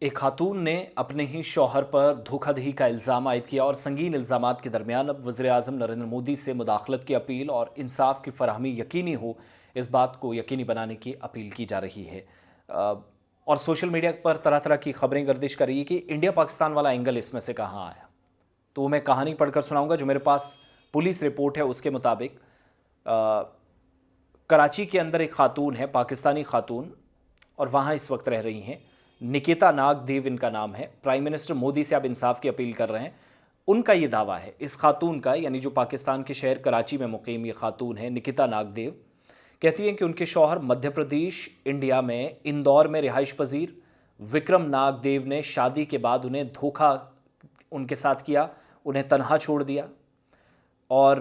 एक खातून ने अपने ही शौहर पर धोखाधड़ी का इल्ज़ाम आयद किया और संगीन इल्ज़ामात के दरमियान अब वज़ीर-ए-आज़म नरेंद्र मोदी से मुदाखलत की अपील और इंसाफ की फराहमी यकीनी हो, इस बात को यकीनी बनाने की अपील की जा रही है। और सोशल मीडिया पर तरह तरह की खबरें गर्दिश कर रही है कि इंडिया पाकिस्तान वाला एंगल इसमें से कहाँ आया। तो मैं कहानी पढ़कर सुनाऊंगा जो मेरे पास पुलिस रिपोर्ट है उसके मुताबिक कराची के अंदर एक खातून है, पाकिस्तानी खातून, और वहाँ इस वक्त रह रही हैं। निकिता नाग देव इनका नाम है। प्राइम मिनिस्टर मोदी से अब इंसाफ की अपील कर रहे हैं। उनका ये दावा है, इस खातून का, यानी जो पाकिस्तान के शहर कराची में मुकीम ये खातून है निकिता नाग देव, कहती हैं कि उनके शौहर मध्य प्रदेश इंडिया में इंदौर में रिहाइश पजीर विक्रम नाग देव ने शादी के बाद उन्हें धोखा उनके साथ किया, उन्हें तनहा छोड़ दिया और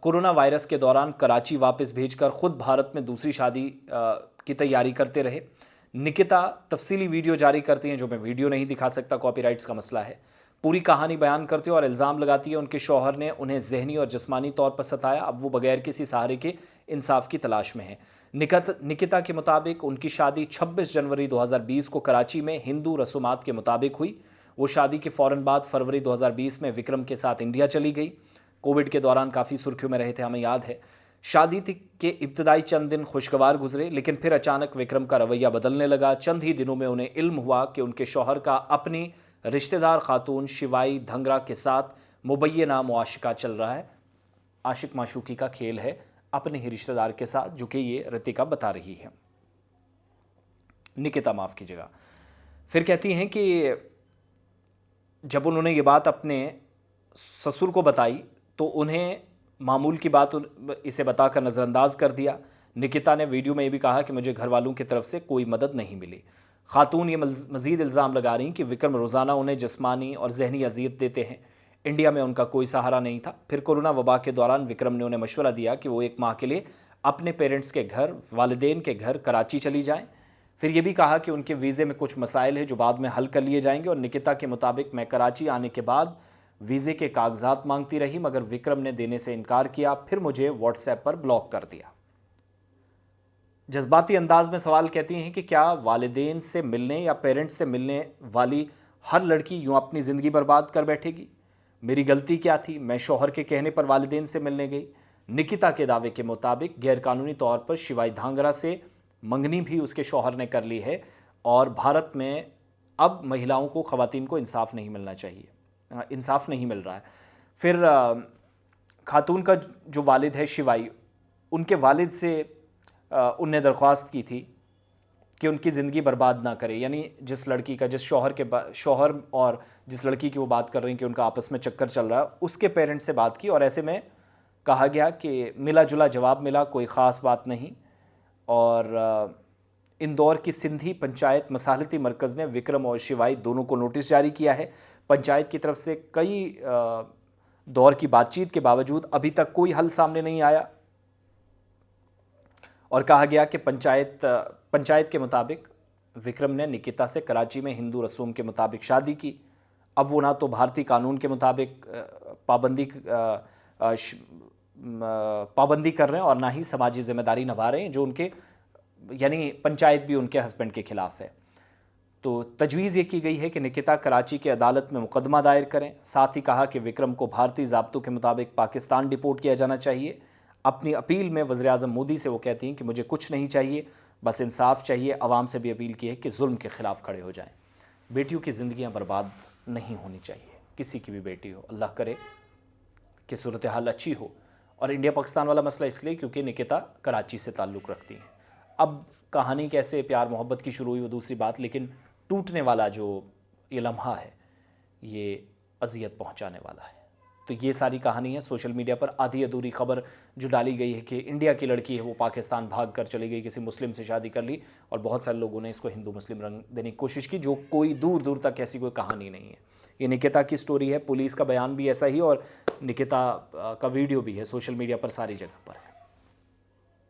कोरोना वायरस के दौरान कराची वापस भेजकर खुद भारत में दूसरी शादी की तैयारी करते रहे। निकिता तफसीली वीडियो जारी करती हैं, जो मैं वीडियो नहीं दिखा सकता, कॉपीराइट्स का मसला है। पूरी कहानी बयान करती है और इल्ज़ाम लगाती है उनके शौहर ने उन्हें जहनी और जिस्मानी तौर पर सताया। अब वो बगैर किसी सहारे के इंसाफ की तलाश में है। निकिता के मुताबिक उनकी शादी 26 जनवरी 2020 को कराची में हिंदू रसूमात के मुताबिक हुई। वो शादी के फ़ौरन बाद फरवरी 2020 में विक्रम के साथ इंडिया चली गई। कोविड के दौरान काफ़ी सुर्खियों में रहे थे, हमें याद है। शादी के इब्तदाई चंद दिन खुशगवार गुजरे, लेकिन फिर अचानक विक्रम का रवैया बदलने लगा। चंद ही दिनों में उन्हें इल्म हुआ कि उनके शौहर का अपनी रिश्तेदार खातून शिवाई धंगरा के साथ मुबैना मुआशिका चल रहा है। आशिक माशूकी का खेल है अपने ही रिश्तेदार के साथ, जो कि ये रितिका बता रही है, निकिता माफ़ कीजिएगा। फिर कहती हैं कि जब उन्होंने ये बात अपने ससुर को बताई तो उन्हें मामूल की बात इसे बताकर नज़रअंदाज कर दिया। निकिता ने वीडियो में ये भी कहा कि मुझे घर वालों की तरफ से कोई मदद नहीं मिली। खातून ये मज़ीद इल्ज़ाम लगा रही कि विक्रम रोज़ाना उन्हें जिस्मानी और जहनी अजियत देते हैं। इंडिया में उनका कोई सहारा नहीं था। फिर कोरोना वबा के दौरान विक्रम ने उन्हें मशवरा दिया कि वो 1 माह के लिए अपने पेरेंट्स के घर, वालिदैन के घर कराची चली जाएँ। फिर ये भी कहा कि उनके वीज़े में कुछ मसाइल है जो बाद में हल कर लिए जाएंगे। और निकिता के मुताबिक मैं कराची आने के बाद वीज़े के कागजात मांगती रही, मगर विक्रम ने देने से इनकार किया। फिर मुझे व्हाट्सएप पर ब्लॉक कर दिया। जज्बाती अंदाज में सवाल कहती हैं कि क्या वालिदैन से मिलने या पेरेंट्स से मिलने वाली हर लड़की यूं अपनी ज़िंदगी बर्बाद कर बैठेगी? मेरी गलती क्या थी? मैं शौहर के कहने पर वालिदैन से मिलने गई। निकिता के दावे के मुताबिक गैरकानूनी तौर पर शिवाई धांगरा से मंगनी भी उसके शौहर ने कर ली है और भारत में अब महिलाओं को, ख़वातीन को इंसाफ नहीं मिलना चाहिए, इंसाफ नहीं मिल रहा है। फिर खातून का जो वालिद है शिवाई, उनके वालिद से उनने दरख्वास्त की थी कि उनकी ज़िंदगी बर्बाद ना करे, यानी जिस लड़की का, जिस शौहर और जिस लड़की की वो बात कर रही हैं कि उनका आपस में चक्कर चल रहा है, उसके पेरेंट्स से बात की और ऐसे में कहा गया कि मिला जुला जवाब मिला, कोई ख़ास बात नहीं। और इंदौर की सिंधी पंचायत मसालती मरकज़ ने विक्रम और शिवाई दोनों को नोटिस जारी किया है। पंचायत की तरफ से कई दौर की बातचीत के बावजूद अभी तक कोई हल सामने नहीं आया और कहा गया कि पंचायत के मुताबिक विक्रम ने निकिता से कराची में हिंदू रसूम के मुताबिक शादी की। अब वो ना तो भारतीय कानून के मुताबिक पाबंदी कर रहे हैं और ना ही समाजी जिम्मेदारी निभा रहे हैं, जो उनके, यानी पंचायत भी उनके हस्बैंड के खिलाफ है। तो तजवीज़ ये की गई है कि निकिता कराची की अदालत में मुकदमा दायर करें। साथ ही कहा कि विक्रम को भारतीय ज़ाब्तों के मुताबिक पाकिस्तान डिपोर्ट किया जाना चाहिए। अपनी अपील में वज़ीर-ए-आज़म मोदी से वो कहती हैं कि मुझे कुछ नहीं चाहिए, बस इंसाफ चाहिए। आवाम से भी अपील की है कि जुल्म के ख़िलाफ़ खड़े हो जाएं। बेटियों की ज़िंदगियाँ बर्बाद नहीं होनी चाहिए, किसी की भी बेटी हो। अल्लाह करे कि सूरत हाल अच्छी हो। और इंडिया पाकिस्तान वाला मसला इसलिए क्योंकि निकिता कराची से ताल्लुक़ रखती हैं। अब कहानी कैसे प्यार मोहब्बत की शुरू हुई वो दूसरी बात, लेकिन टूटने वाला जो ये लम्हा है ये अज़ियत पहुंचाने वाला है। तो ये सारी कहानी है। सोशल मीडिया पर आधी अधूरी खबर जो डाली गई है कि इंडिया की लड़की है वो पाकिस्तान भाग कर चली गई, किसी मुस्लिम से शादी कर ली, और बहुत सारे लोगों ने इसको हिंदू मुस्लिम रंग देने की कोशिश की, जो कोई दूर दूर तक ऐसी कोई कहानी नहीं है। ये निकिता की स्टोरी है। पुलिस का बयान भी ऐसा ही और निकिता का वीडियो भी है, सोशल मीडिया पर सारी जगह पर है।